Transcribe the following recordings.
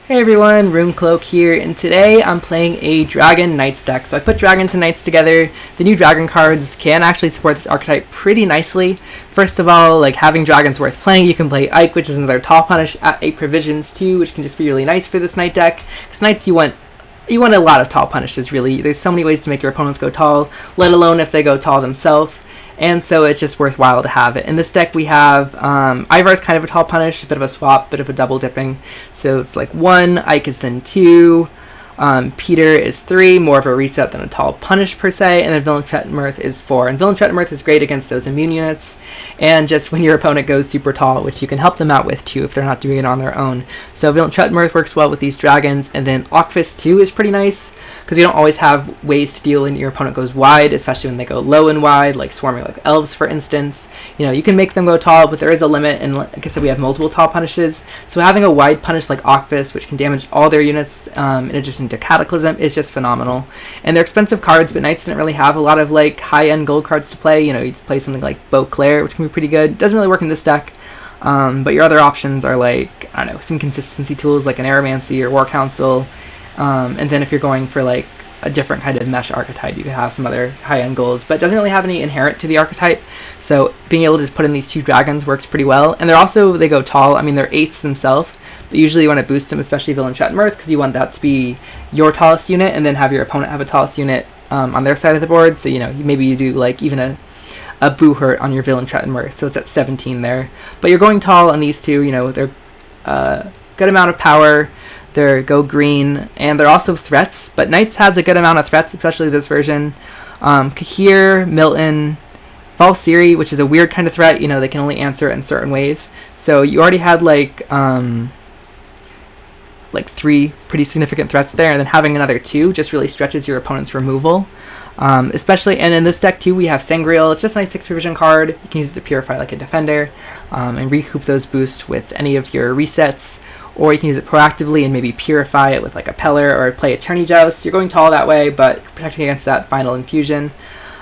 Hey everyone, Room Cloak here, and today I'm playing a Dragon Knights deck. So I put Dragons and Knights together. The new Dragon cards can actually support this archetype pretty nicely. First of all, like having Dragons worth playing, you can play Eyck, which is another tall punish at 8 provisions too, which can just be really nice for this Knight deck. Because Knights, you want a lot of tall punishes really. There's so many ways to make your opponents go tall, let alone if they go tall themselves. And so it's just worthwhile to have it. In this deck we have Ivar's kind of a tall punish, a bit of a swap, bit of a double dipping. So it's like 1, Eyck is then 2, Peter is 3, more of a reset than a tall punish per se, and then Villentretenmerth is 4. And Villentretenmerth is great against those immune units, and just when your opponent goes super tall, which you can help them out with too if they're not doing it on their own. So Villentretenmerth works well with these dragons, and then Ocvist too is pretty nice, because you don't always have ways to deal when your opponent goes wide, especially when they go low and wide, like swarming like elves, for instance. You know, you can make them go tall, but there is a limit, and like I said, we have multiple tall punishes. So having a wide punish like Ocvist, which can damage all their units in addition to Cataclysm, is just phenomenal. And they're expensive cards, but Knights didn't really have a lot of like high-end gold cards to play. You know, you'd play something like Beauclair, which can be pretty good. Doesn't really work in this deck. But your other options are like, I don't know, some consistency tools like an Aeromancy or War Council. And then if you're going for like a different kind of mesh archetype, you could have some other high-end golds, but it doesn't really have any inherent to the archetype. So being able to just put in these 2 dragons works pretty well. And they go tall. I mean, they're 8s themselves, but usually you want to boost them, especially Villentretenmerth, because you want that to be your tallest unit, and then have your opponent have a tallest unit on their side of the board. So, you know, maybe you do like even a Boohurt on your Villentretenmerth, so it's at 17 there. But you're going tall on these 2, you know, they're good amount of power. They go green, and they're also threats, but Knights has a good amount of threats, especially this version. Cahir, Milton, False Ciri, which is a weird kind of threat. You know, they can only answer it in certain ways. So you already had like 3 pretty significant threats there, and then having another 2 just really stretches your opponent's removal. Especially, and in this deck too, we have Sangreal. It's just a nice 6 provision card. You can use it to purify like a defender, and recoup those boosts with any of your resets. Or you can use it proactively and maybe purify it with like a Peller or play Attorney Joust. You're going tall that way, but protecting against that final infusion.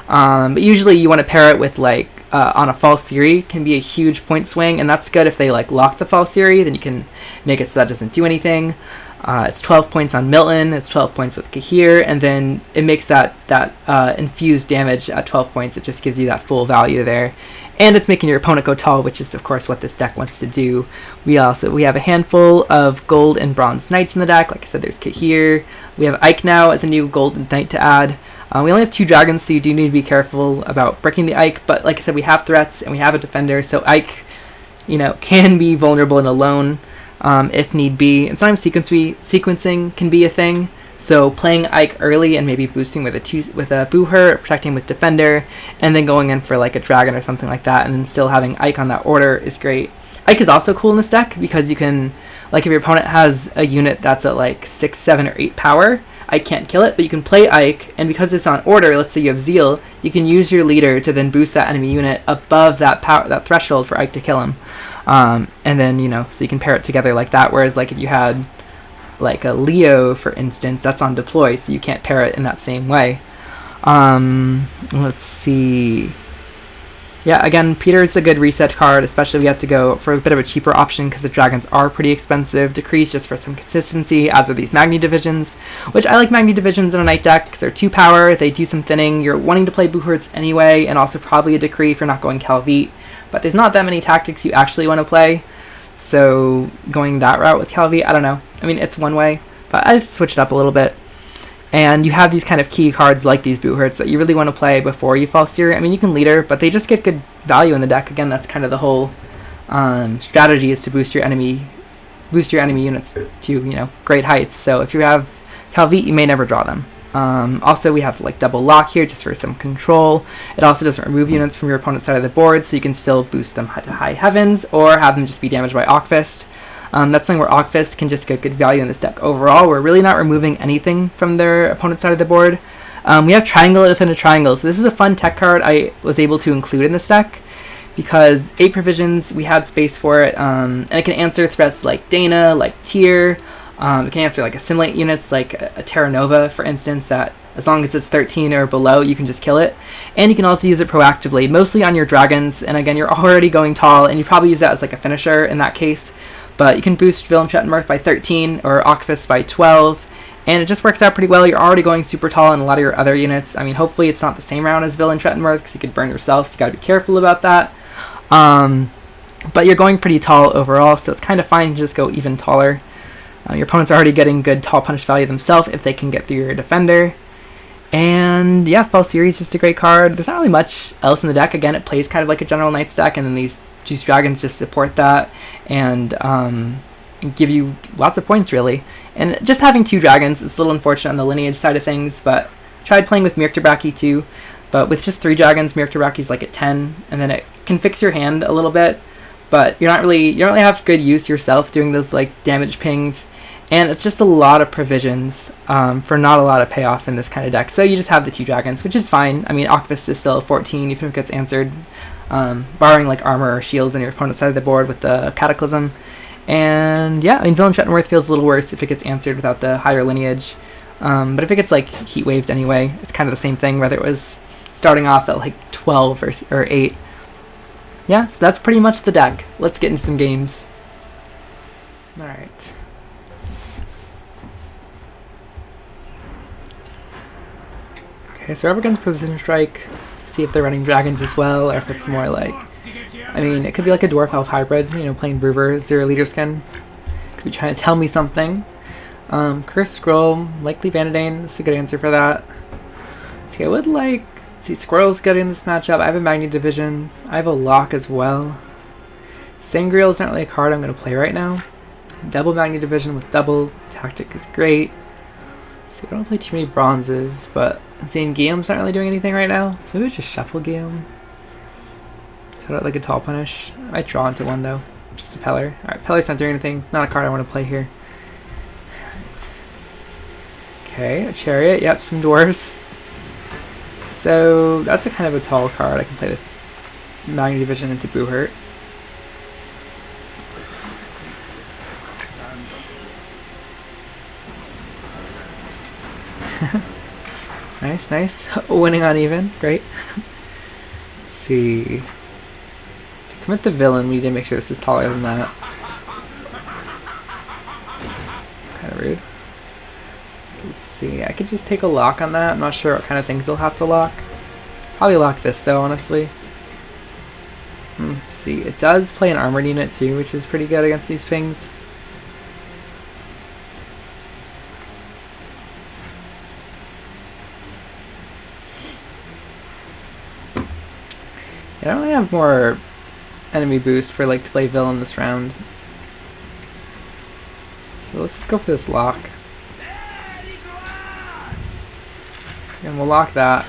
But usually you want to pair it with like on a False Ciri can be a huge point swing, and that's good if they like lock the False Ciri, then you can make it so that doesn't do anything. It's 12 points on Milton, it's 12 points with Cahir, and then it makes that infused damage at 12 points. It just gives you that full value there. And it's making your opponent go tall, which is of course what this deck wants to do. We have a handful of gold and bronze knights in the deck. Like I said, there's Cahir. We have Eyck now as a new gold knight to add. We only have 2 dragons, so you do need to be careful about breaking the Eyck. But like I said, we have threats and we have a defender, so Eyck, you know, can be vulnerable and alone if need be. And sometimes sequencing can be a thing. So playing Eyck early and maybe boosting with a Boohurt, protecting with Defender, and then going in for like a Dragon or something like that, and then still having Eyck on that order is great. Eyck is also cool in this deck because you can, like if your opponent has a unit that's at like 6, 7, or 8 power, Eyck can't kill it, but you can play Eyck, and because it's on order, let's say you have Zeal, you can use your leader to then boost that enemy unit above that threshold for Eyck to kill him. And then, you know, so you can pair it together like that, whereas like if you had like a Leo, for instance, that's on deploy, so you can't pair it in that same way. Let's see. Yeah, again, Peter's a good reset card, especially if you have to go for a bit of a cheaper option because the dragons are pretty expensive. Decrease just for some consistency, as are these Magni Divisions, which I like Magni Divisions in a Knight deck because they're 2 power, they do some thinning. You're wanting to play Boohurts anyway, and also probably a Decree if you're not going Calvite, but there's not that many tactics you actually want to play. So going that route with Calvi, I don't know. I mean, it's one way, but I switched it up a little bit. And you have these kind of key cards like these Boohurts that you really want to play before you False Ciri. I mean, you can leader, but they just get good value in the deck. Again, that's kind of the whole strategy, is to boost your enemy units to, you know, great heights. So if you have Calvite, you may never draw them. Also, we have like double lock here just for some control. It also doesn't remove units from your opponent's side of the board, so you can still boost them to high heavens or have them just be damaged by Ocvist. That's something where Ocvist can just get good value in this deck overall. We're really not removing anything from their opponent's side of the board. We have Triangle within a Triangle, so this is a fun tech card I was able to include in this deck because 8 provisions, we had space for it, and it can answer threats like Dana, like Tyr. It can answer like assimilate units like a Terra Nova, for instance, that as long as it's 13 or below, you can just kill it. And you can also use it proactively, mostly on your dragons, and again, you're already going tall, and you probably use that as like a finisher in that case. But you can boost Villentretenmerth by 13 or Ocvist by 12, and it just works out pretty well. You're already going super tall in a lot of your other units. I mean, hopefully it's not the same round as Villentretenmerth, because you could burn yourself. You gotta be careful about that. But you're going pretty tall overall, so it's kind of fine to just go even taller. Your opponent's already getting good tall punish value themselves if they can get through your defender. And yeah, False Ciri is just a great card. There's not really much else in the deck. Again, it plays kind of like a general Knights deck, and then these dragons just support that and give you lots of points, really. And just having 2 dragons is a little unfortunate on the lineage side of things, but I tried playing with Mirkterbraki too. But with just 3 dragons, Mirkterbraki's like at 10, and then it can fix your hand a little bit. But you don't really have good use yourself doing those like damage pings, and it's just a lot of provisions for not a lot of payoff in this kind of deck. So you just have the 2 dragons, which is fine. I mean, Ocvist is still 14, even if it gets answered, barring like armor or shields on your opponent's side of the board with the Cataclysm. And yeah, I mean, Villentretenmerth feels a little worse if it gets answered without the higher lineage. But if it gets like heat waved anyway, it's kind of the same thing, whether it was starting off at like 12 or 8. Yeah, so that's pretty much the deck. Let's get into some games. Alright. Okay, so we're up against Precision Strike to see if they're running dragons as well, or if it's more like... I mean, it could be like a Dwarf Elf hybrid, you know, playing Brewer, 0 Leader Skin. Could be trying to tell me something. Cursed Scroll, likely Vanadane, this is a good answer for that. See, I would like... See, Squirrel's good in this matchup. I have a Magni Division. I have a Lock as well. Sangreal is not really a card I'm going to play right now. Double Magni Division with double Tactic is great. See, I don't play too many bronzes, but seeing Guillaume's not really doing anything right now, so maybe just shuffle Guillaume. Throw out like a tall punish. I might draw into one though. Just a Peller. Alright, Peller's not doing anything. Not a card I want to play here. Right. Okay, a Chariot. Yep, some dwarves. So that's a kind of a tall card. I can play with Magni Division into Boohurt. Nice, nice. Winning on even. Great. Let's see. To commit the villain, we need to make sure this is taller than that. Kind of rude. Let's see, I could just take a lock on that. I'm not sure what kind of things they'll have to lock. Probably lock this though, honestly. Let's see, it does play an armored unit too, which is pretty good against these pings. I don't really have more enemy boost for like to play villain this round. So let's just go for this lock. And we'll lock that.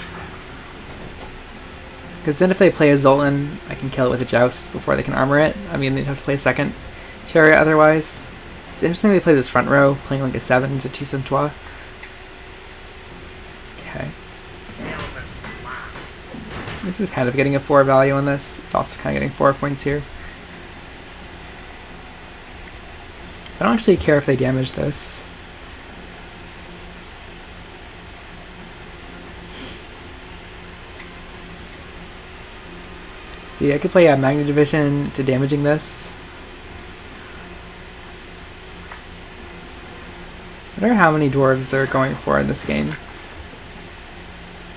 Because then if they play a Zoltan, I can kill it with a Joust before they can armor it. I mean, they'd have to play a second Chariot otherwise. It's interesting they play this front row, playing like a 7 to 2 Centaur. Okay. This is kind of getting a 4 value on this. It's also kind of getting 4 points here. I don't actually care if they damage this. See, I could play a Magni Division to damaging this. I wonder how many dwarves they're going for in this game.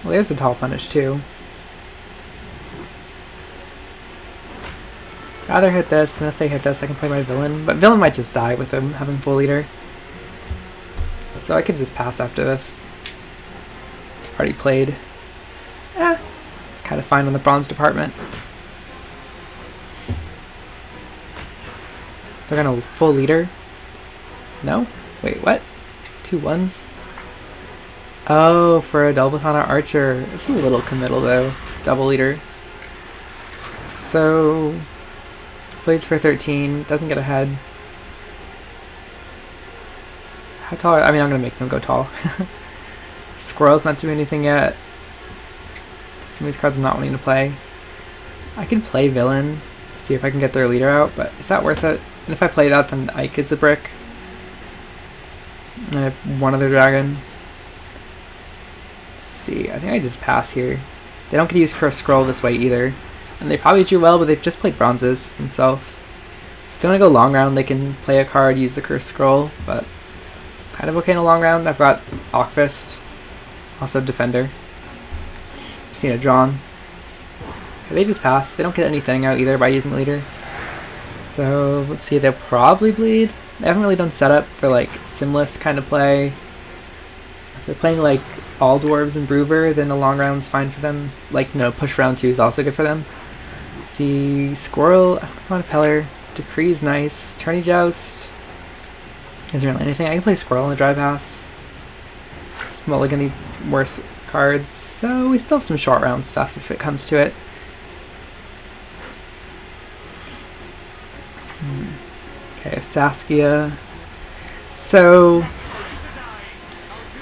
Well, there's a tall punish too. Rather hit this, and if they hit this, I can play my villain. But villain might just die with them having full leader. So I could just pass after this. Already played. It's kind of fine on the bronze department. They're gonna full leader? No? Wait, what? 2 1s? Oh, for a Delvatana Archer. It's a little committal though. Double leader. So... Plays for 13, doesn't get ahead. How tall? I mean, I'm gonna make them go tall. Squirrel's not doing anything yet. Some of these cards I'm not wanting to play. I can play villain, see if I can get their leader out, but is that worth it? And if I play that, then Eyck is a brick. And I have one other dragon. Let's see, I think I just pass here. They don't get to use Cursed Scroll this way either. And they probably do well, but they've just played bronzes themselves. So If they want to go long round, they can play a card, use the Cursed Scroll, but kind of okay in a long round. I've got Ocvist, also Defender. Just need a Drawn. Okay, they just pass. They don't get anything out either by using Leader. So let's see, they'll probably bleed. They haven't really done setup for like Simless kind of play. If they're playing like all dwarves and Brewer, then the long round's fine for them. Like, no, push round 2 is also good for them. Let's see, Squirrel, I don't want a Peller. Decree's nice. Tourney Joust. Isn't really anything. I can play Squirrel in the Dry Pass. Just mulligan these worse cards. So we still have some short round stuff if it comes to it. Okay, Saskia. So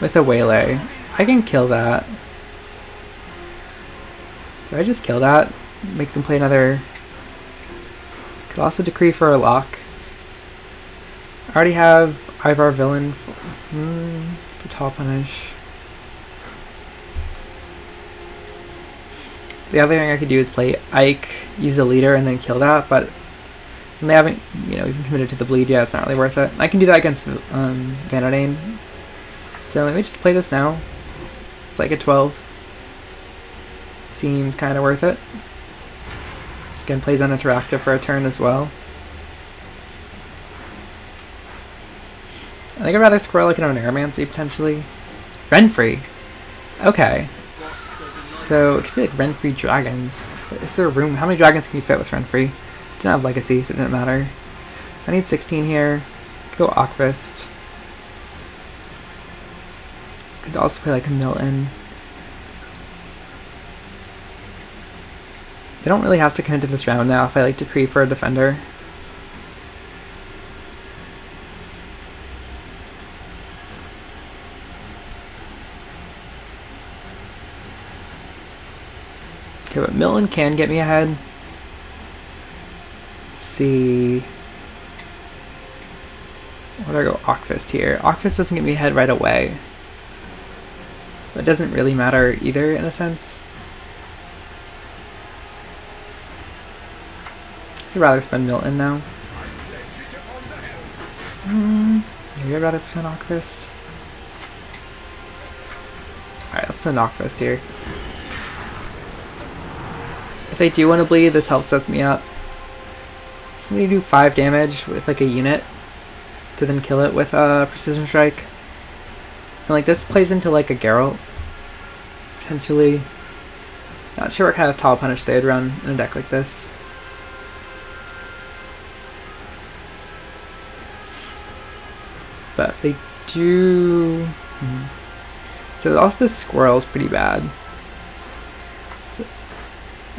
with a Waylay, I can kill that. So I just kill that, make them play another. Could also decree for a lock. I already have Ivar Villain for top punish. The other thing I could do is play Eyck, use a leader, and then kill that, but they haven't, even committed to the bleed yet. It's not really worth it. I can do that against Vanadane. So maybe just play this now. It's like a 12. Seems kind of worth it. Again, plays uninteractive for a turn as well. I think I'd rather Squirrel like an Aeromancy potentially. Renfree. Okay. So it could be like Renfree Dragons. But is there room? How many dragons can you fit with Renfree? Didn't have Legacy, so it didn't matter. So I need 16 here. Could go Ocvist. Could also play like a Milton. They don't really have to commit to this round now if I like Decree for a Defender. Okay, but Milton can get me ahead. Let's see. Where do I go? Ocvist here. Ocvist doesn't get me ahead right away. But it doesn't really matter either in a sense. I'd rather spend Milton now. Maybe I'd rather spend Ocvist. Alright, let's spend Ocvist here. If they do want to bleed, this helps set me up. So we do 5 damage with like a unit to then kill it with a Precision Strike. And like this plays into like a Geralt, potentially. Not sure what kind of tall punish they'd run in a deck like this. But if they do... So also this Squirrel is pretty bad. So,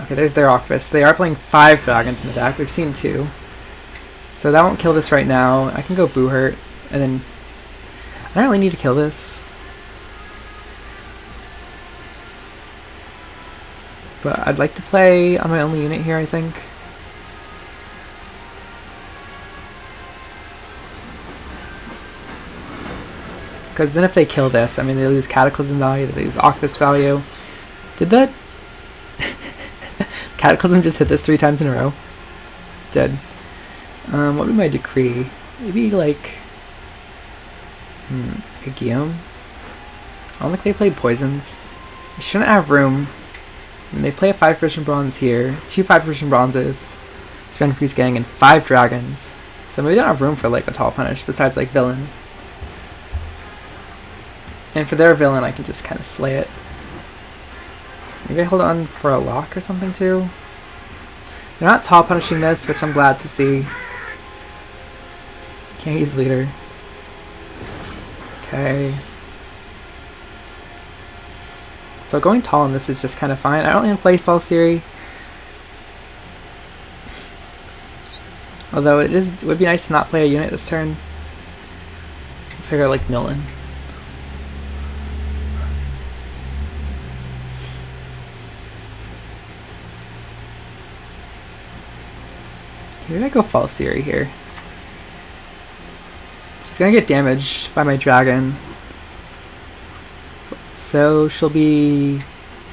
okay, there's their Ocvist. They are playing 5 dragons in the deck. We've seen 2. So that won't kill this right now. I can go Boo Hurt, and then... I don't really need to kill this. But I'd like to play on my only unit here, I think. Because then if they kill this, I mean, they lose Cataclysm value, they lose Ocvist value. Did that? Cataclysm just hit this 3 times in a row? Did. What would be my Decree? Maybe like... like a Guillaume? I don't think they played Poisons. They shouldn't have room. And they play a 5 Frisian Bronze here, 2 5 Frisian Bronzes, Renfree's Gang, and 5 Dragons. So maybe they don't have room for like a tall punish, besides like Villain. And for their Villain, I can just kind of slay it. So maybe I hold on for a lock or something too. They're not tall punishing this, which I'm glad to see. Can't use Leader. Okay. So going tall on this is just kind of fine. I don't even play False Ciri. Although it would be nice to not play a unit this turn. Looks like I like Milton. Maybe I go False Ciri here. She's gonna get damaged by my dragon. So she'll be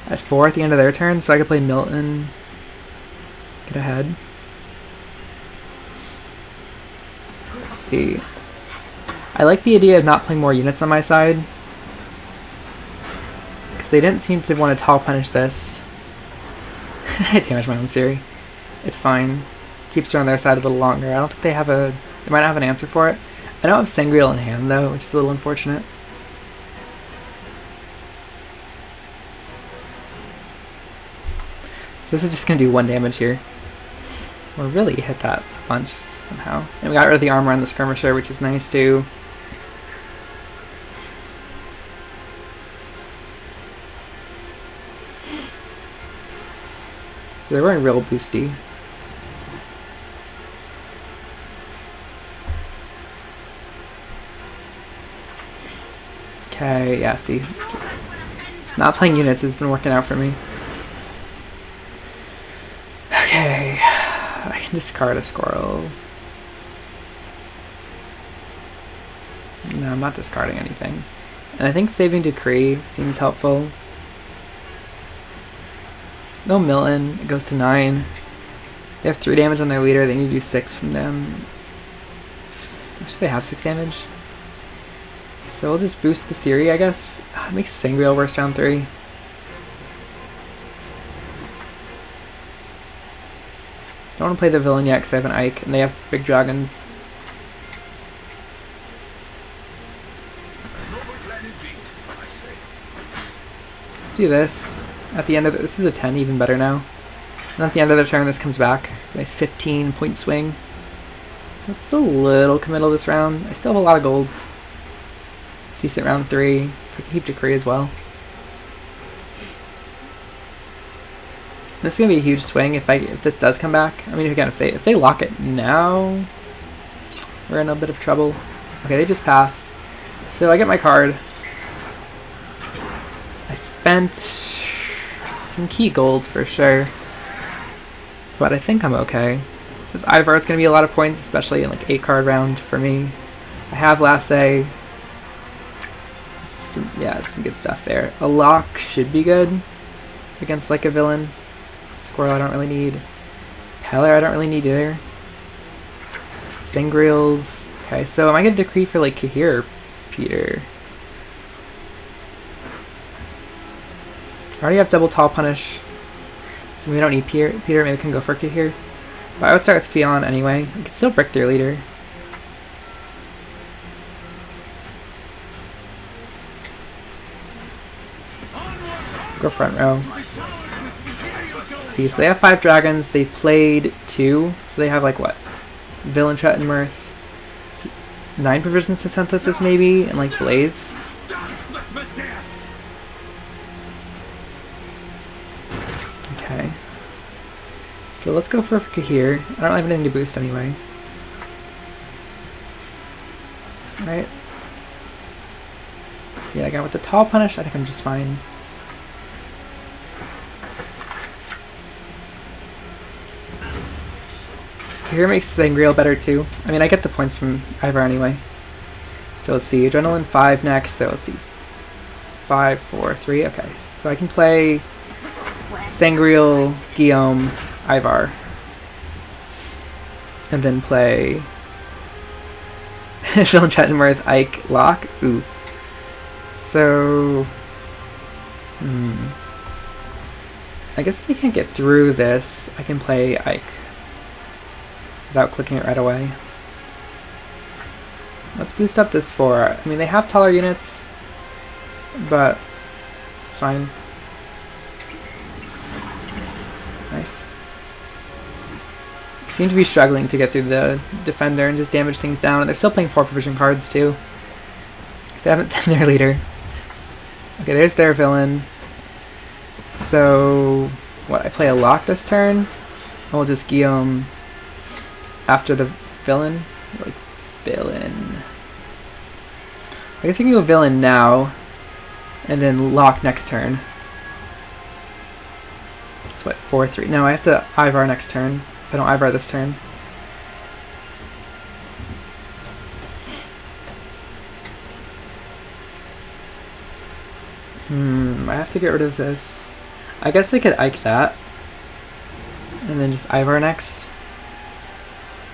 at 4 at the end of their turn, so I can play Milton, get ahead. see. I like the idea of not playing more units on my side, because they didn't seem to want to tall punish this. I damaged my own Ciri. It's fine. Keeps her on their side a little longer. I don't think they have a... They might not have an answer for it. I don't have Sangreal in hand, though, which is a little unfortunate. So this is just going to do 1 damage here. Or really hit that bunch somehow. And we got rid of the armor on the skirmisher, which is nice, too. So they're wearing real boosty. Okay, yeah, see. Not playing units has been working out for me. Okay, I can discard a squirrel. No, I'm not discarding anything. And I think saving Decree seems helpful. No Milton, it goes to 9. They have 3 damage on their leader, they need to do 6 from them. Actually, they have 6 damage. So we'll just boost the Ciri, I guess. It makes Sangreal worse round 3. Don't want to play the villain yet because I have an Eyck and they have big dragons. Let's do this. At the end of this is a 10, even better now. And at the end of the turn, this comes back. Nice 15-point swing. So it's still a little committal this round. I still have a lot of golds. Decent round 3. I can keep Decree as well. This is gonna be a huge swing if this does come back. I mean, again, if they lock it now, we're in a bit of trouble. Okay, they just pass. So I get my card. I spent some key golds for sure, but I think I'm okay. This Ivar is gonna be a lot of points, especially in like 8-card round for me. I have Lasse. Yeah, some good stuff there. A lock should be good against like a villain. Squirrel I don't really need. Cahir I don't really need either. Sangreals. Okay, so am I gonna decree for like Cahir, Peter? I already have double tall punish, so we don't need Peter. Maybe we can go for Cahir. But I would start with Fionn anyway. We can still brick their leader. Go front row. See, so they have 5 dragons. They've played 2, so they have like what? Villentretenmerth, 9 provisions to synthesis maybe, and like Blaze. Okay. So let's go for Cahir. I don't have anything to boost anyway. Alright. Yeah, again with the tall punish, I think I'm just fine. Cahir makes Sangreal better too. I mean, I get the points from Ivar anyway. So let's see, Adrenaline 5 next, so let's see. 5, 4, 3, okay. So I can play Sangreal, Guillaume, Ivar. And then play Villentretenmerth, Eyck, Lock. Ooh. So... I guess if I can't get through this, I can play Eyck without clicking it right away. Let's boost up this 4. I mean, they have taller units, but it's fine. Nice. Seem to be struggling to get through the defender and just damage things down, and they're still playing 4 provision cards too, because they haven't done their leader. Okay, there's their villain. So, what, I play a lock this turn, and we'll just Guillaume after the villain? Like, villain. I guess we can go villain now, and then lock next turn. It's what, 4-3? No, I have to Ivar next turn. If I don't Ivar this turn. I have to get rid of this. I guess I could Eyck that, and then just Ivar next.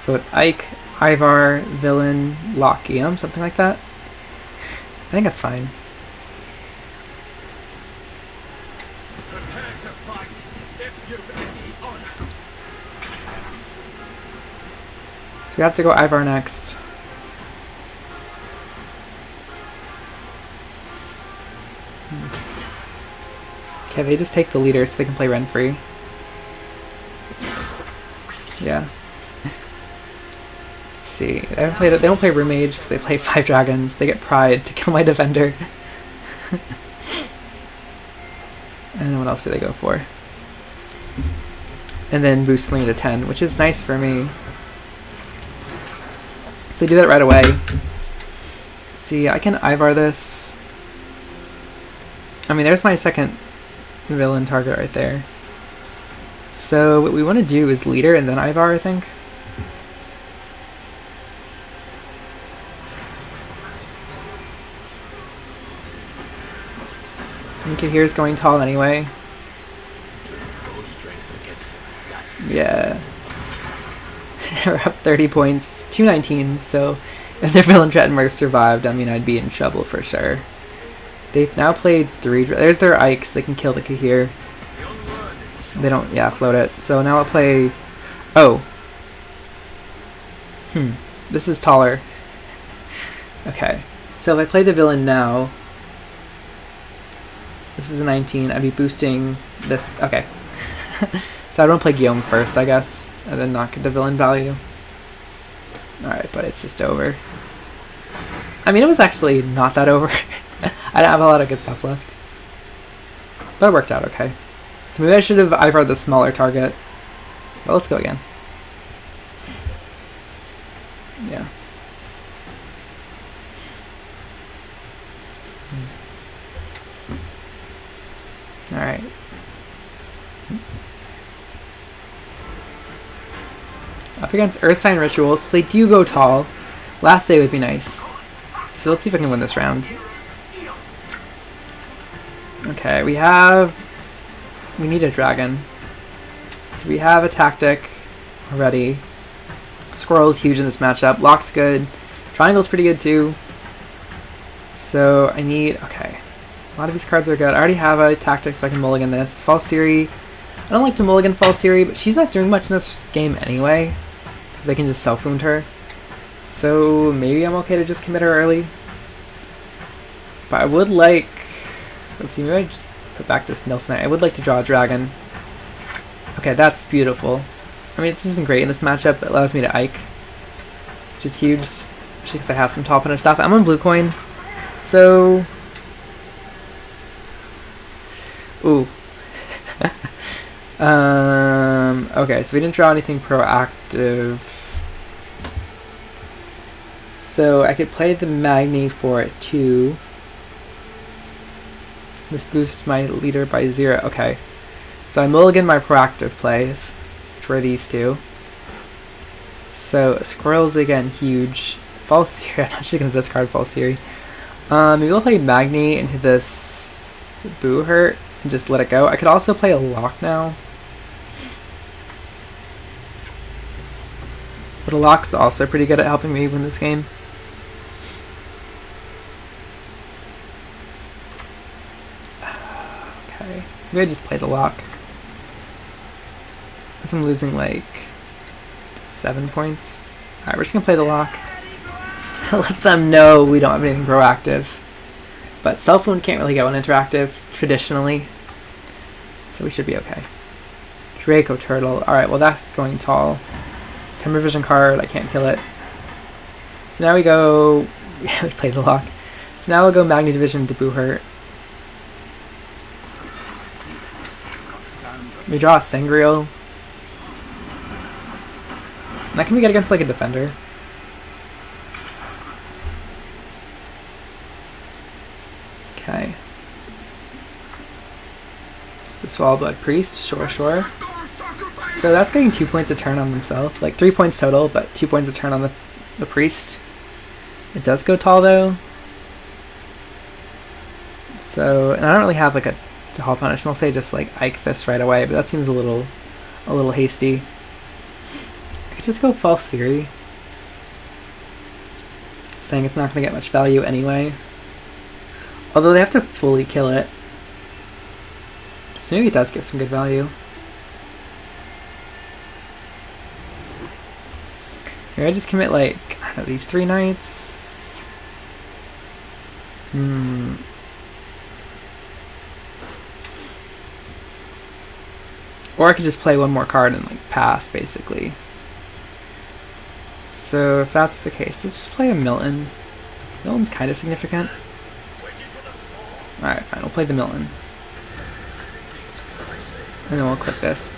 So it's Eyck, Ivar, Villain, Lockium, something like that. I think that's fine. Prepare to fight if you've any honor. So we have to go Ivar next. Okay, they just take the leader so they can play Renfrey. Yeah. Let's see. They don't play Room Mage because they play 5 dragons. They get Pride to kill my defender. And then what else do they go for? And then boost me to 10, which is nice for me. So they do that right away. See, I can Ivar this. I mean, there's my second villain target right there. So what we want to do is leader and then Ivar, I think. I think Cahir's going tall anyway. Yeah. We're up 30 points, 219s, so if their Villentretenmerth survived, I mean, I'd be in trouble for sure. They've now played 3. There's their Eyck, so they can kill the Cahir. They don't, yeah, float it. So now I'll play... Oh. This is taller. Okay. So if I play the villain now... This is a 19. I'd be boosting this... Okay. So I don't play Guillaume first, I guess. And then not get the villain value. Alright, but it's just over. I mean, it was actually not that over. I don't have a lot of good stuff left. But it worked out okay. So maybe I should have Ivar'd the smaller target. But let's go again. Yeah. Alright. Up against Earth Sign Rituals. They do go tall. Last day would be nice. So let's see if I can win this round. Okay, we need a dragon. So we have a tactic already. Squirrel is huge in this matchup. Lock's good. Triangle's pretty good too. So I need... Okay. A lot of these cards are good. I already have a tactic so I can mulligan this. False Ciri. I don't like to mulligan False Ciri, but she's not doing much in this game anyway. Because I can just self-wound her. So maybe I'm okay to just commit her early. But I would like... Let's see, maybe I just put back this Nilfgaard. I would like to draw a dragon. Okay, that's beautiful. I mean, this isn't great in this matchup. It allows me to Eyck, which is huge, especially because I have some top punish stuff. I'm on blue coin, so... Ooh. Okay, so we didn't draw anything proactive. So I could play the Magni for it too. This boosts my leader by 0. Okay. So I mulligan my proactive plays, which were these two. So Squirrel's again huge. False Ciri, I'm actually going to discard False Ciri. Maybe we'll play Magni into this Boo Hurt and just let it go. I could also play a Lock now. But a Lock's also pretty good at helping me win this game. Okay, maybe I just play the Lock. Because I'm losing like 7 points. Alright, we're just going to play the Lock. Let them know we don't have anything proactive. But self-wound can't really go on interactive, traditionally. So we should be okay. Draco Turtle. Alright, well that's going tall. It's a Timber Vision card, I can't kill it. So now we go... Yeah, we played the Lock. So now we'll go Magni Division to Boo Hurt. We draw a Sangreal. That can be good against like a defender. Okay. So Swallow Blood Priest, sure. So that's getting 2 points a turn on himself. Like 3 points total, but 2 points a turn on the priest. It does go tall though. So, and I don't really have like a tall punish, and I'll say just like Eyck this right away, but that seems a little hasty. I could just go False Ciri, saying it's not going to get much value anyway. Although they have to fully kill it. So maybe it does give some good value. So maybe I just commit like, I don't know, these 3 knights. Or I could just play one more card and like pass, basically. So if that's the case, let's just play a Milton. Milton's kind of significant. Alright, fine, we'll play the Milton. And then we'll click this.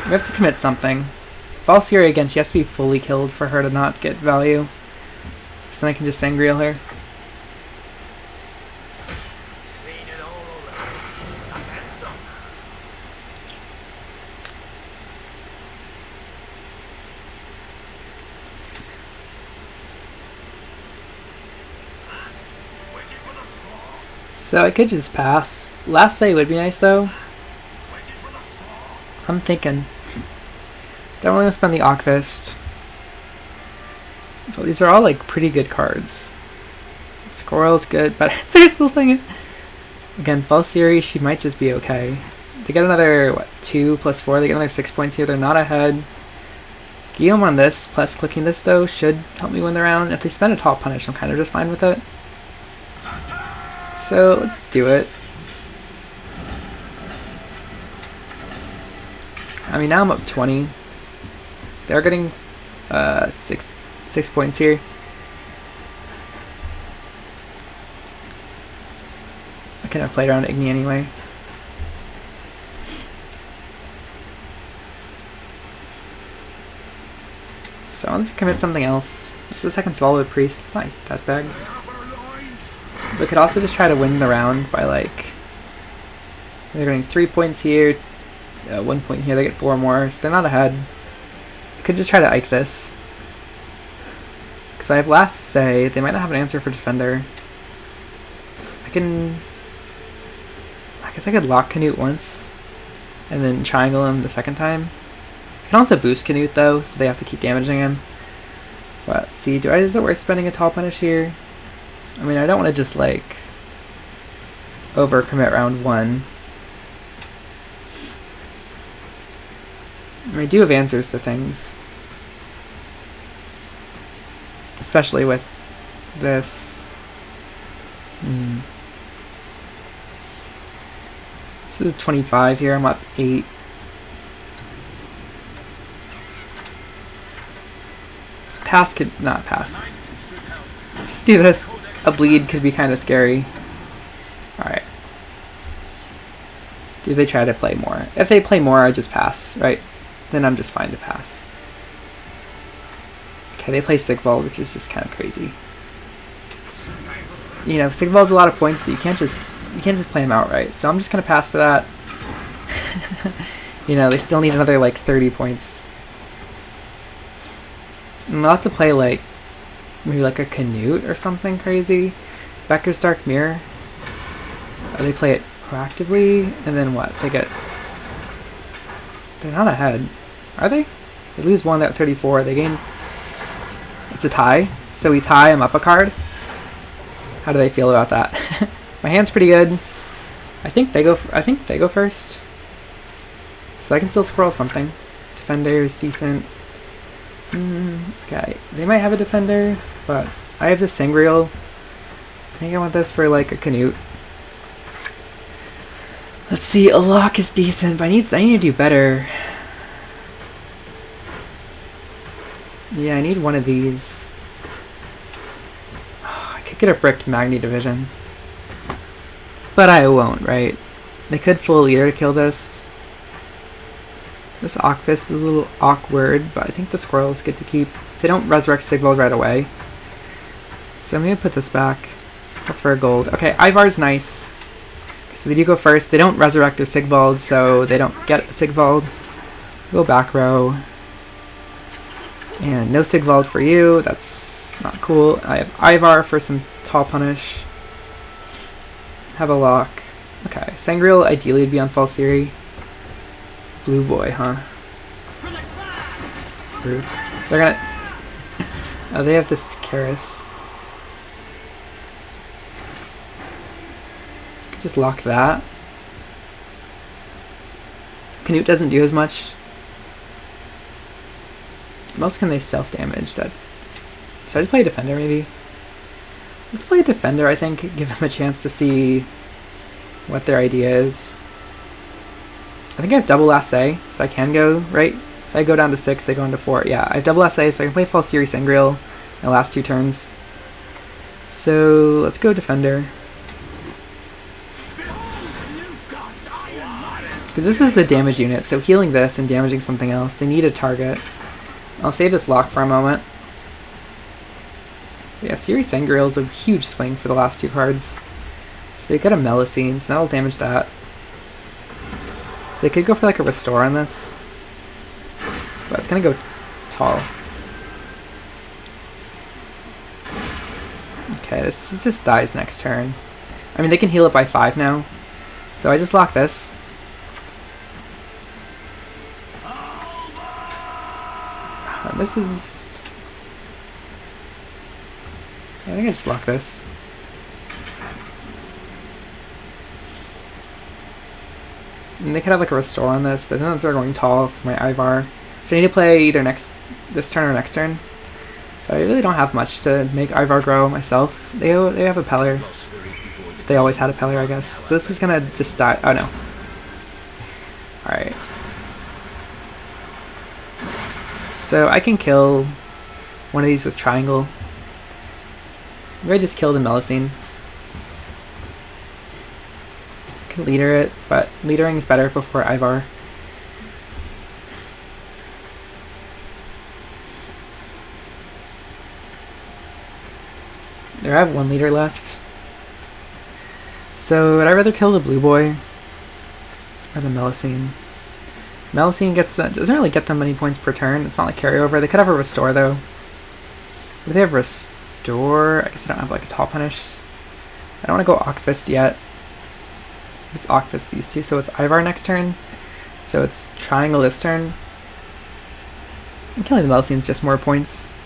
We have to commit something. False Ciri again, she has to be fully killed for her to not get value. So then I can just Sangreal her. So I could just pass. Last say would be nice though. I'm thinking. Don't really want to spend the Ocvist. But these are all like pretty good cards. Squirrel's good, but they're still singing. Again, False Ciri, she might just be okay. They get another, what, 2 plus 4? They get another 6 points here. They're not ahead. Guillaume on this, plus clicking this though, should help me win the round. If they spend a top punish, I'm kind of just fine with it. So let's do it. I mean, now I'm up 20. They're getting 6 points here. I couldn't have played around Igni anyway. So I'm gonna commit something else. Just a second Swallow Priest. It's not that bad. We could also just try to win the round by like, they're getting 3 points here, 1 point here, they get 4 more, so they're not ahead. I could just try to Eyck this. Because I have last say, they might not have an answer for defender. I guess I could lock Canute once, and then triangle him the second time. I can also boost Canute though, so they have to keep damaging him. But see, is it worth spending a tall punish here? I mean, I don't want to just like overcommit round 1. I mean, I do have answers to things, especially with this. This is 25 here. I'm up 8. Pass could not pass. Let's just do this. A bleed could be kind of scary. Alright. Do they try to play more? If they play more, I just pass, right? Then I'm just fine to pass. Okay, they play Sigvald, which is just kind of crazy. You know, Sigvald's a lot of points, but you can't just play him outright. So I'm just gonna pass to that. You know, they still need another like 30 points. And they'll have to play like maybe like a Canute or something crazy. Becker's Dark Mirror. Or they play it proactively, and then what? They're not ahead. Are they? They lose 1 at 34. They gain. It's a tie. So we tie, I'm up a card. How do they feel about that? My hand's pretty good. I think they go first. So I can still scroll something. Defender is decent. Okay, they might have a defender, but I have this Sangreal. I think I want this for like a Canute. Let's see, a lock is decent, but I need to do better. Yeah, I need one of these. Oh, I could get a bricked Magni Division, but I won't, right? They could full leader to kill this. This Ocvist is a little awkward, but I think the Squirrel is good to keep. They don't resurrect Sigvald right away. So I'm going to put this back for gold. Okay, Ivar's nice. So they do go first. They don't resurrect their Sigvald, so they don't get Sigvald. Go back row. And no Sigvald for you. That's not cool. I have Ivar for some tall punish. Have a lock. Okay, Sangreal ideally would be on False Ciri. Blue boy, huh? Rude. They're gonna... Oh, they have this Karis. Could just lock that. Canute doesn't do as much. What else can they self-damage? That's... Should I just play a defender, maybe? Let's play a defender, I think. Give them a chance to see what their idea is. I think I have double assay, so I can go, right? If I go down to 6, they go into 4. Yeah, I have double assay, so I can play False Ciri Sangreal in the last 2 turns. So, let's go defender. Because this is the damage unit, so healing this and damaging something else, they need a target. I'll save this lock for a moment. Yeah, Ciri Sangreal is a huge swing for the last 2 cards. So they get a Melusine, so that'll damage that. So they could go for like a restore on this. But it's gonna go tall. Okay, this just dies next turn. I mean, they can heal it by 5 now. So I just lock this. This is... I think I just lock this. And they could have like a restore on this, but then they're going tall for my Ivar. So I need to play either this turn or next turn. So I really don't have much to make Ivar grow myself. They have a Peller. They always had a Peller, I guess. So this is gonna just die. Oh no. Alright. So I can kill one of these with Triangle. Maybe I just kill the Melusine. I can leader it, but leadering is better before Ivar. There, I have 1 leader left. So would I rather kill the blue boy or the Melusine? Melusine doesn't really get them many points per turn. It's not like carryover. They could have a restore though. If they have restore, I guess I don't have like a tall punish. I don't want to go Ocvist yet. It's Ocvist these two, so it's Ivar next turn. So it's Triangle this turn. And killing the Melusine is just more points.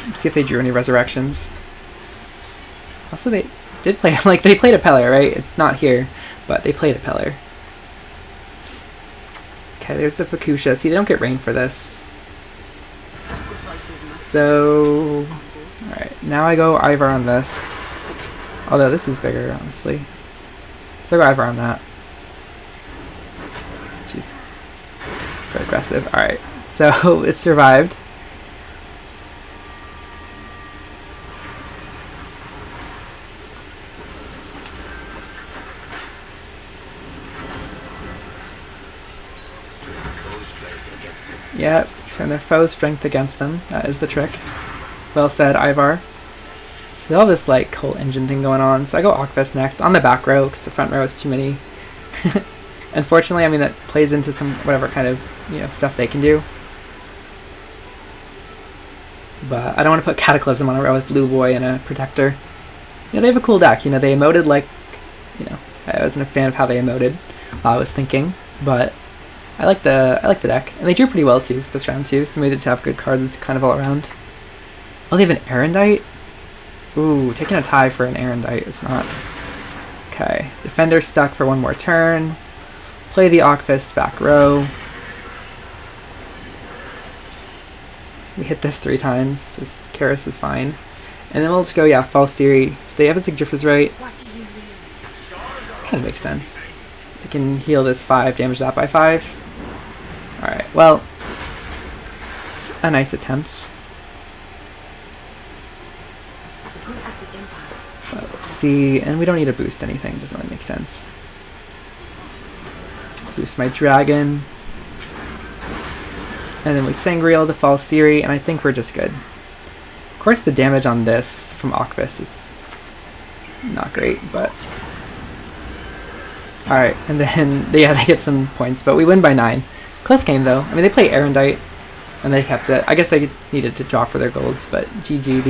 Let's see if they drew any resurrections. Also, they did play, like, they played a Peller, right? It's not here, but they played a Peller. Okay, there's the Fukusha. See, they don't get rain for this. So, alright, now I go Ivar on this. Although this is bigger, honestly. So I go Ivar on that. Jeez. Very aggressive. Alright, so it survived. Yep, turn their foe's strength against them. That is the trick. Well said, Ivar. So all this like whole engine thing going on. So I go Ocvist next on the back row because the front row is too many. Unfortunately, I mean that plays into some whatever kind of stuff they can do. But I don't want to put Cataclysm on a row with Blue Boy and a Protector. They have a cool deck. They emoted like, I wasn't a fan of how they emoted while I was thinking, but I like the deck, and they drew pretty well too for this round too. So maybe they just have good cards kind of all around. Oh, they have an Aerondight. Ooh, taking a tie for an Aerondight is not okay. Defender stuck for 1 more turn. Play the Ocvist back row. We hit this 3 times. This Karis is fine, and then we'll just go False Ciri. So they have a Sigdriff right. Kind of makes sense. They can heal this 5, damage that by 5. Alright, well, it's a nice attempt. But let's see, and we don't need to boost anything, doesn't really make sense. Let's boost my dragon. And then we Sangreal the False Ciri, and I think we're just good. Of course the damage on this from Ocvist is not great, but... Alright, and then, they get some points, but we win by 9. Close game, though. I mean, they play Aerondight, and they kept it. I guess they needed to draw for their golds, but GG,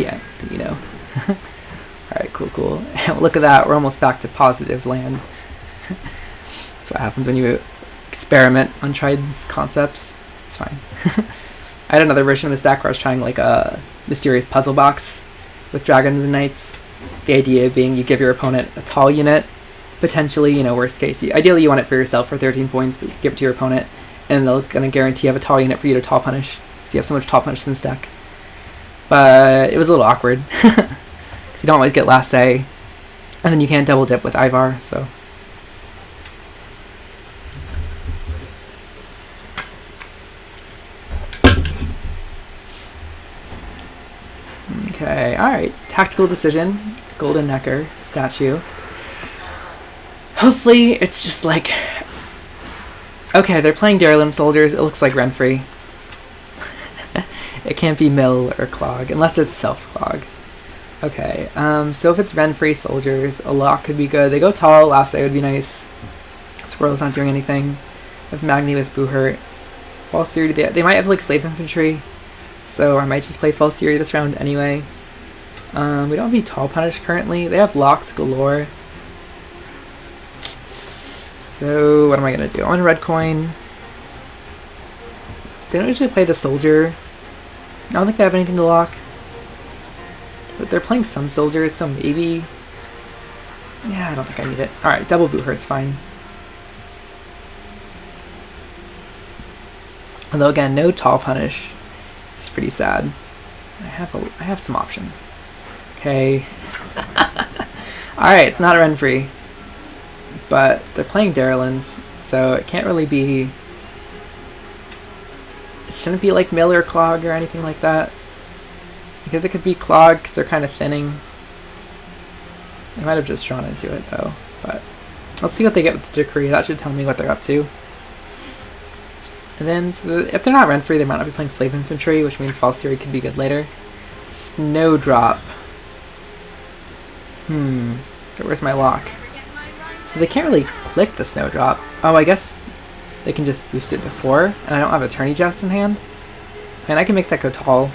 Alright, Cool. Look at that, we're almost back to positive land. That's what happens when you experiment untried concepts. It's fine. I had another version of this deck where I was trying like a mysterious puzzle box with dragons and knights. The idea being you give your opponent a tall unit, potentially, worst case. Ideally you want it for yourself for 13 points, but you give it to your opponent, and they're going to guarantee you have a tall unit for you to tall punish. So you have so much tall punish in this deck. But it was a little awkward, because you don't always get last say, and then you can't double dip with Ivar, so... Okay, alright. Tactical decision. It's a Golden Necker statue. Hopefully it's just like... Okay, they're playing Erland soldiers. It looks like Renfrey. It can't be Mill or Clog, unless it's self-Clog. Okay, so if it's Renfrey soldiers, a lock could be good. They go tall, last day would be nice. Squirrel's not doing anything. With Magni with Boohurt. False Ciri, they might have like slave infantry. So I might just play False Ciri this round anyway. We don't have any tall punish currently. They have locks galore. So what am I going to do? I'm going to red coin. They don't usually play the soldier. I don't think they have anything to lock. But they're playing some soldiers, so maybe... Yeah, I don't think I need it. Alright, double Boohurt's fine. Although again, no tall punish. It's pretty sad. I have some options. Okay. Alright, it's not a Renfrey. But they're playing Darylans, so it can't really be... It shouldn't be like Mill or Clog or anything like that. Because it could be Clog, because they're kind of thinning. They might have just drawn into it, though. But let's see what they get with the Decree. That should tell me what they're up to. And then, so if they're not Renfrey, they might not be playing Slave Infantry, which means False Ciri could be good later. Snowdrop. Where's my lock? So they can't really click the Snowdrop. Oh, I guess they can just boost it to 4, and I don't have Attorney Joust in hand. And I can make that go tall.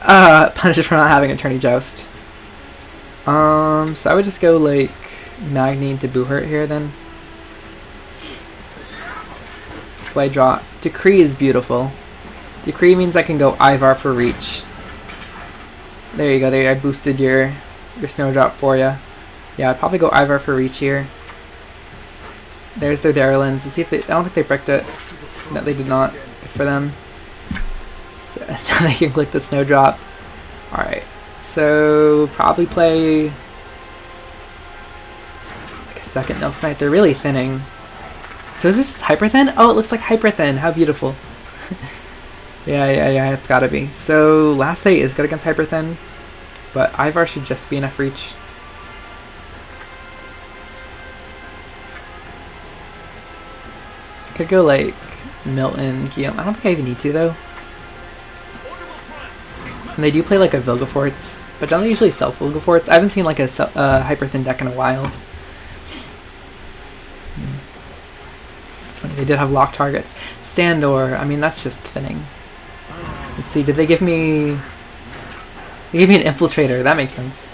Punished for not having Attorney Joust. So I would just go like Magni to Boohurt here then. Play draw. Decree is beautiful. Decree means I can go Ivar for reach. There you go. There, I boosted your Snowdrop for you. Yeah, I'd probably go Ivar for reach here. There's their Darylans. Let's see if they... I don't think they bricked it. No, they did not. Good for them. So, they can click the Snowdrop. Alright. So, probably play... like a second Nilfgaard. They're really thinning. So is this just hyper thin? Oh, it looks like hyper thin. How beautiful. Yeah, it's gotta be. So, last say is good against hyper thin. But Ivar should just be enough reach. Could go like Milton, Guillaume. I don't think I even need to though. And they do play like a Vilgefortz, but don't they usually self Vilgefortz? I haven't seen like a hyper thin deck in a while. It's funny, they did have lock targets. Sandor, I mean that's just thinning. Let's see, did they give me... They gave me an Infiltrator, that makes sense.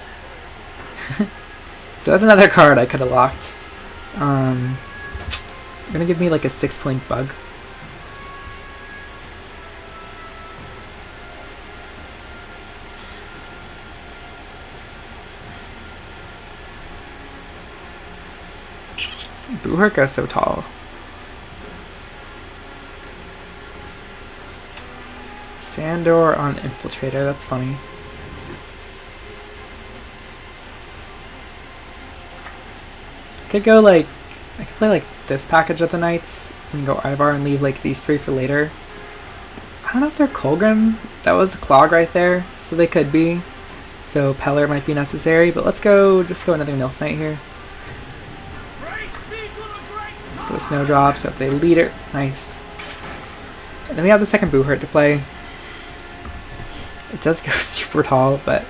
So that's another card I could have locked. They're gonna give me like a 6-point bug. Boohurt goes so tall. Sandor on Infiltrator, that's funny. Could go like... I could play like this package of the Knights and go Ivar and leave like these 3 for later. I don't know if they're Colgrim. That was a Clog right there, so they could be. So Peller might be necessary, but let's go, just go another Nilf Knight here. So the Snowdrop, so if they lead it, nice. And then we have the second Boohurt to play. It does go super tall, but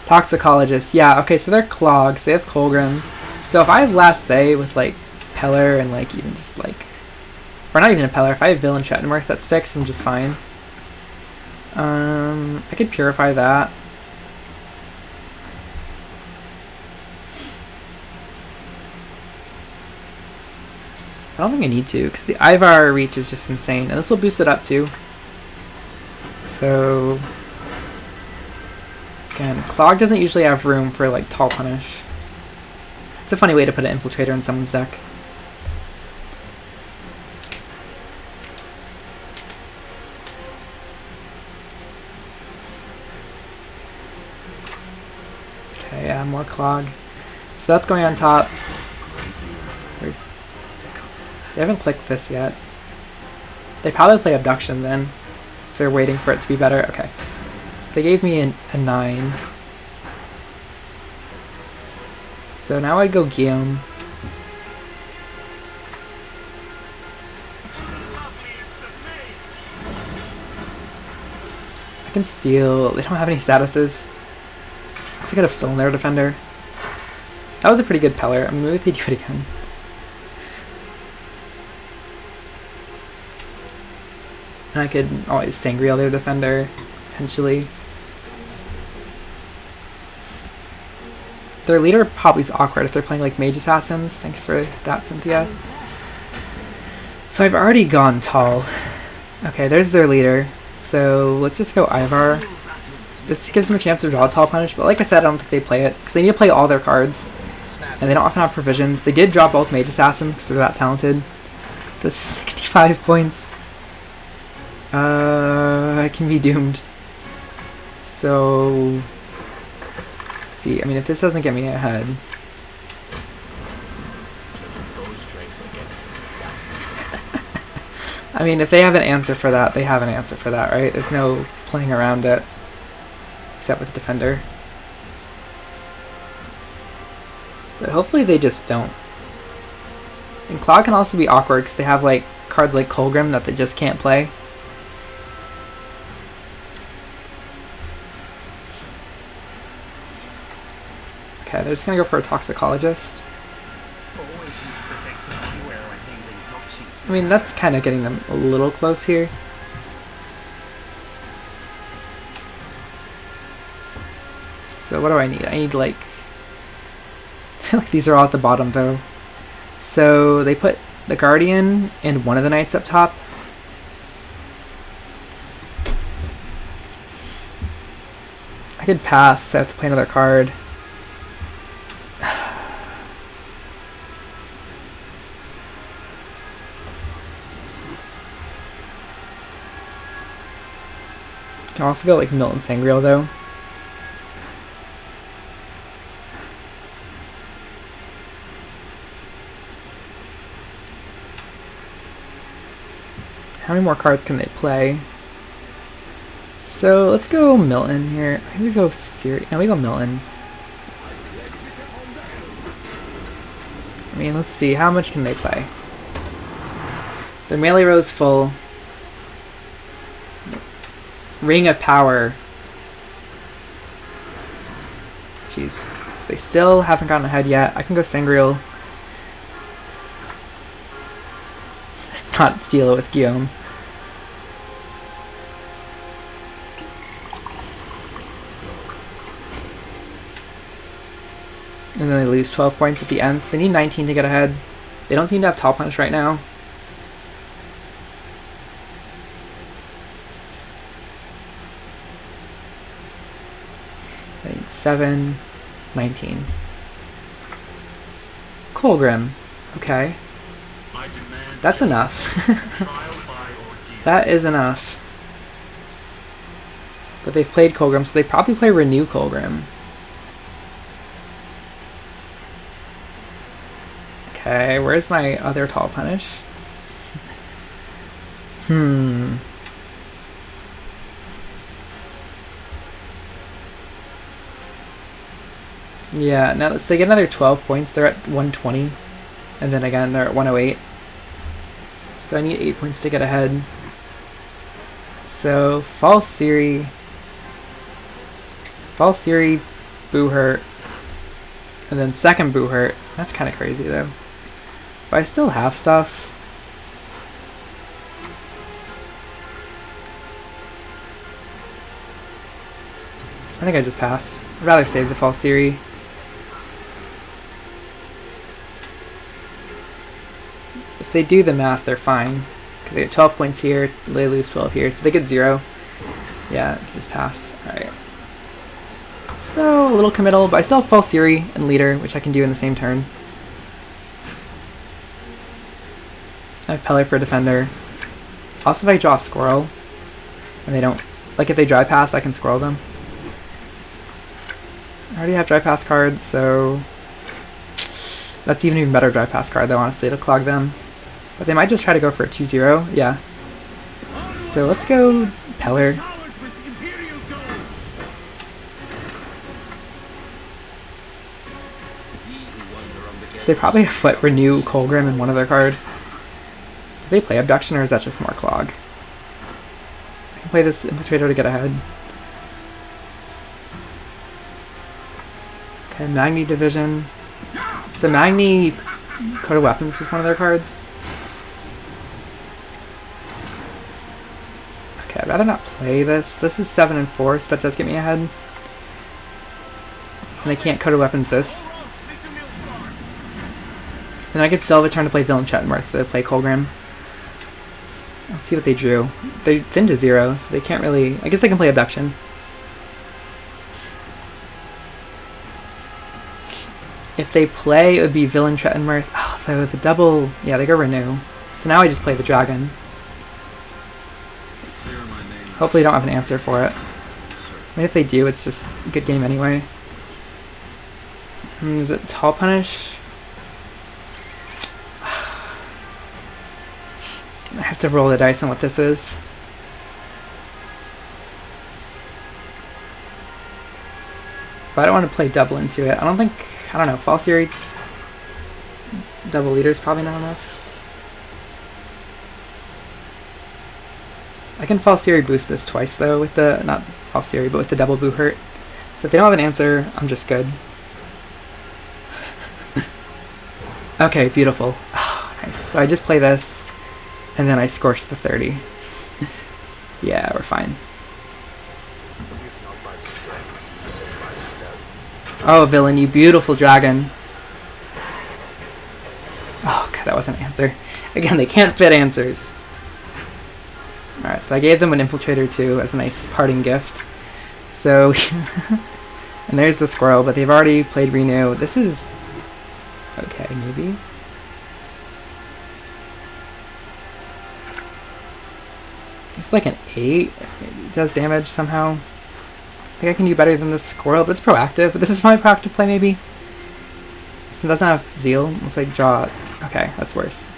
Toxicologist, yeah, okay, so they're Clogs, they have Colgrim. So if I have last say with like Peller and like even just like, or not even a Peller, if I have Villentretenmerth that sticks, I'm just fine. I could purify that. I don't think I need to, because the Ivar reach is just insane. And this will boost it up too. So... Again, Clog doesn't usually have room for like tall punish. It's a funny way to put an infiltrator in someone's deck. Okay, yeah, more Clog. So that's going on top. They haven't clicked this yet. They probably play Abduction then, if they're waiting for it to be better. Okay. So they gave me a 9. So now I'd go Guillaume. I can steal. They don't have any statuses. I guess I could have stolen their defender. That was a pretty good Peller. I mean, maybe if they do it again. And I could always Sangreal their defender, potentially. Their leader probably is awkward if they're playing like Mage Assassins. Thanks for that, Cynthia. So I've already gone tall. Okay, there's their leader. So let's just go Ivar. This gives them a chance to draw a tall punish, but like I said, I don't think they play it, because they need to play all their cards. And they don't often have provisions. They did drop both Mage Assassins because they're that talented. So 65 points. I can be doomed. So... Let's see, I mean, if this doesn't get me ahead... I mean, if they have an answer for that, they have an answer for that, right? There's no playing around it. Except with the defender. But hopefully they just don't. And Clog can also be awkward because they have like cards like Colgrim that they just can't play. Okay, they're just gonna go for a Toxicologist. I mean, that's kind of getting them a little close here. So what do I need? I need like... These are all at the bottom though. So they put the Guardian and one of the Knights up top. I could pass, so I have to play another card. I can also go like Milton Sangreal though. How many more cards can they play? So let's go Milton here. I think we go Ciri. No, we go Milton. I mean, let's see. How much can they play? Their melee row is full. Ring of Power. Jeez. They still haven't gotten ahead yet. I can go Sangreal. Let's not steal it with Guillaume. And then they lose 12 points at the end, so they need 19 to get ahead. They don't seem to have Tall Punish right now. They need 7, 19. Colgrim. Okay. That's enough. That is enough. But they've played Colgrim, so they probably play Renew Colgrim. Okay, where's my other Tall Punish? Yeah, now so they get another 12 points. They're at 120. And then again, they're at 108. So I need 8 points to get ahead. So, False Ciri. False Ciri, Boo Hurt. And then second Boo Hurt. That's kind of crazy though. But I still have stuff. I think I just pass. I'd rather save the False Ciri. If If they do the math, they're fine. Because they get 12 points here, they lose 12 here, so they get 0. Yeah, just pass. Alright. So, a little committal, but I still have False Ciri and Leader, which I can do in the same turn. I have Pellar for Defender. Also, if I draw a Squirrel, and they don't... Like, if they dry pass, I can Squirrel them. I already have dry pass cards, so... That's even better dry pass card, though, honestly, to clog them. But they might just try to go for a 2-0, yeah. So let's go Pellar. So they probably have Renew Colgrim in one of their cards. Do they play Abduction, or is that just more Clog? I can play this Infiltrator to get ahead. Okay, Magni Division. So Magni Coat of Weapons was one of their cards. Okay, I'd rather not play this. This is 7 and 4, so that does get me ahead. And I can't Coat of Weapons this. And I could still have a turn to play Villentretenmerth if they play Colgrim. Let's see what they drew. They're thin to 0, so they can't really... I guess they can play Abduction. If they play, it would be Villentretenmerth. Oh, though, the double... Yeah, they go Renew. So now I just play the Dragon. Hopefully they don't have an answer for it. I mean, if they do, it's just a good game anyway. Is it Tall Punish? I have to roll the dice on what this is. But I don't want to play double into it. I don't know, False Ciri double leader is probably not enough. I can False Ciri boost this twice though with the, not False Ciri, but with the double boo hurt. So if they don't have an answer, I'm just good. Okay, beautiful. Oh, nice. So I just play this, and then I scorch the 30. Yeah, we're fine. Oh, villain, you beautiful dragon. Oh, God, that wasn't an answer. Again, they can't fit answers. Alright, so I gave them an Infiltrator too as a nice parting gift. So, and there's the Squirrel, but they've already played Renew. This is... okay, maybe? It's like an 8. It does damage somehow. I think I can do better than the Squirrel, but it's proactive. But this is my proactive play, maybe? This one doesn't have Zeal. Let's like draw... Okay, that's worse.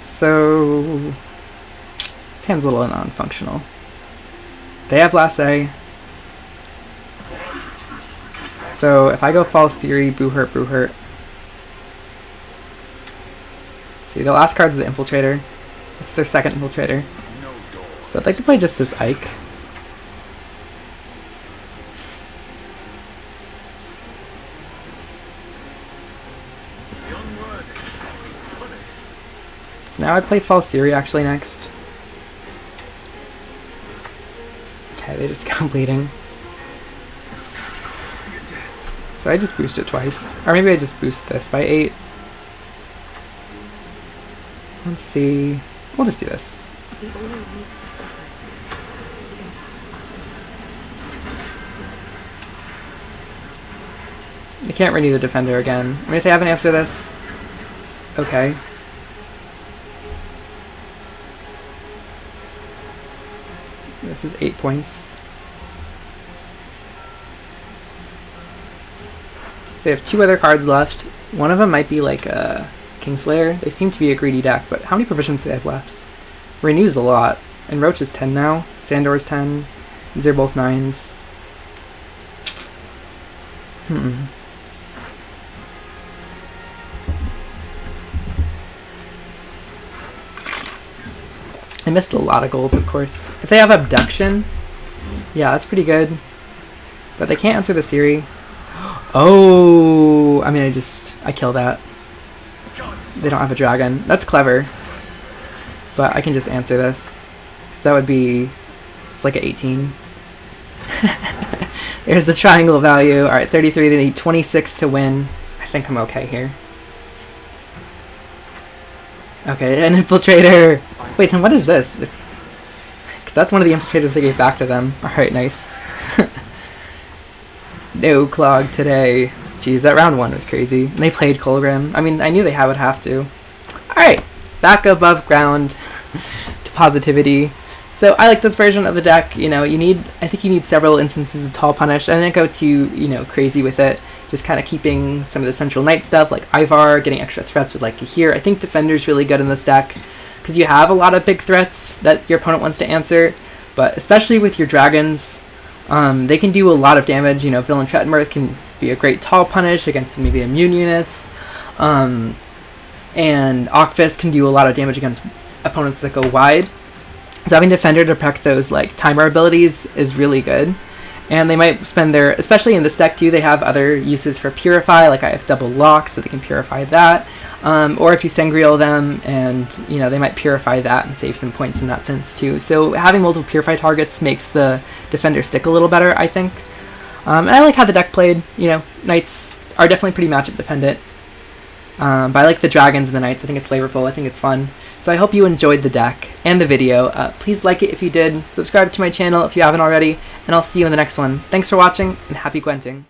So... this hand's a little non-functional. They have Lasso. So if I go False Ciri, Boo Hurt, Boo Hurt. See, the last card's the Infiltrator. It's their second Infiltrator. So I'd like to play just this Eyck. So now I play False Ciri actually next. Okay, they just go bleeding. So I just boost it twice. Or maybe I just boost this by 8. Let's see. We'll just do this. They can't renew the Defender again. I mean, if they haven't answered this, it's okay. This is 8 points. They have 2 other cards left. One of them might be like a Kingslayer. They seem to be a greedy deck, but how many provisions do they have left? Renew's a lot. And Roach is 10 now. Sandor's 10. These are both 9s. I missed a lot of golds, of course. If they have Abduction, yeah, that's pretty good. But they can't answer the Ciri. Oh, I mean, I kill that. They don't have a dragon. That's clever. But I can just answer this. So that would be, it's like an 18. There's the triangle value. Alright, 33, they need 26 to win. I think I'm okay here. Okay, an infiltrator. Wait, then what is this? Because that's one of the infiltrators I gave back to them. Alright, nice. No Clog today. Jeez, that round 1 was crazy. And they played Colgrim. I mean, I knew they would have to. Alright, back above ground to positivity. So I like this version of the deck. You know, I think you need several instances of Tall Punish. I didn't go too, crazy with it. Just kind of keeping some of the Central Knight stuff, like Ivar, getting extra threats with like Cahir. I think Defender's really good in this deck, because you have a lot of big threats that your opponent wants to answer, but especially with your dragons, they can do a lot of damage. Villentretenmerth can be a great Tall Punish against maybe immune units, and Ocvist can do a lot of damage against opponents that go wide. So having Defender to protect those like timer abilities is really good. And they might spend especially in this deck too, they have other uses for Purify, like I have double lock, so they can purify that. Or if you Sangreal them, and they might purify that and save some points in that sense too. So having multiple Purify targets makes the Defender stick a little better, I think. And I like how the deck played. Knights are definitely pretty matchup dependent. But I like the Dragons and the Knights. I think it's flavorful. I think it's fun. So I hope you enjoyed the deck and the video. Please like it if you did. Subscribe to my channel if you haven't already. And I'll see you in the next one. Thanks for watching, and happy Gwenting.